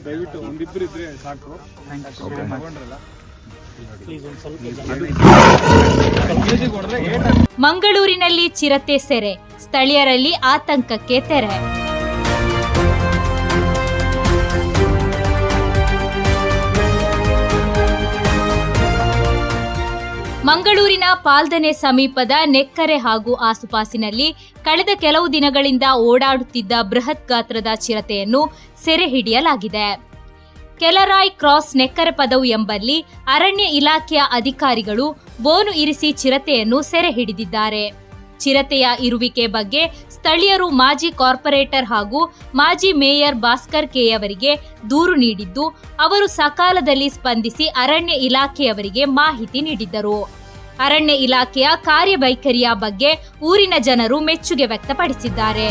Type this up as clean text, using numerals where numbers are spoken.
ದಯವಿಟ್ಟು ಒಂದಿಬ್ಬರು ಇದ್ರೆ ಸಾಕು. ಮಂಗಳೂರಿನಲ್ಲಿ ಚಿರತೆ ಸೆರೆ, ಸ್ಥಳೀಯರಲ್ಲಿ ಆತಂಕಕ್ಕೆ ತೆರೆ. ಮಂಗಳೂರಿನ ಪಾಲ್ದನೆ ಸಮೀಪದ ನೆಕ್ಕರೆ ಹಾಗೂ ಆಸುಪಾಸಿನಲ್ಲಿ ಕಳೆದ ಕೆಲವು ದಿನಗಳಿಂದ ಓಡಾಡುತ್ತಿದ್ದ ಬೃಹತ್ ಗಾತ್ರದ ಚಿರತೆಯನ್ನು ಸೆರೆ ಹಿಡಿಯಲಾಗಿದೆ. ಕೆಲರಾಯ್ ಕ್ರಾಸ್ ನೆಕ್ಕರೆ ಪದವು ಎಂಬಲ್ಲಿ ಅರಣ್ಯ ಇಲಾಖೆಯ ಅಧಿಕಾರಿಗಳು ಬೋನು ಇರಿಸಿ ಚಿರತೆಯನ್ನು ಸೆರೆ ಹಿಡಿದಿದ್ದಾರೆ. ಚಿರತೆಯ ಇರುವಿಕೆ ಬಗ್ಗೆ ಸ್ಥಳೀಯರು ಮಾಜಿ ಕಾರ್ಪೊರೇಟರ್ ಹಾಗೂ ಮಾಜಿ ಮೇಯರ್ ಭಾಸ್ಕರ್ ಕೆಯವರಿಗೆ ದೂರು ನೀಡಿದ್ದು, ಅವರು ಸಕಾಲದಲ್ಲಿ ಸ್ಪಂದಿಸಿ ಅರಣ್ಯ ಇಲಾಖೆಯವರಿಗೆ ಮಾಹಿತಿ ನೀಡಿದ್ದರು. ಅರಣ್ಯ ಇಲಾಖೆಯ ಕಾರ್ಯವೈಖರಿಯ ಬಗ್ಗೆ ಊರಿನ ಜನರು ಮೆಚ್ಚುಗೆ ವ್ಯಕ್ತಪಡಿಸಿದ್ದಾರೆ.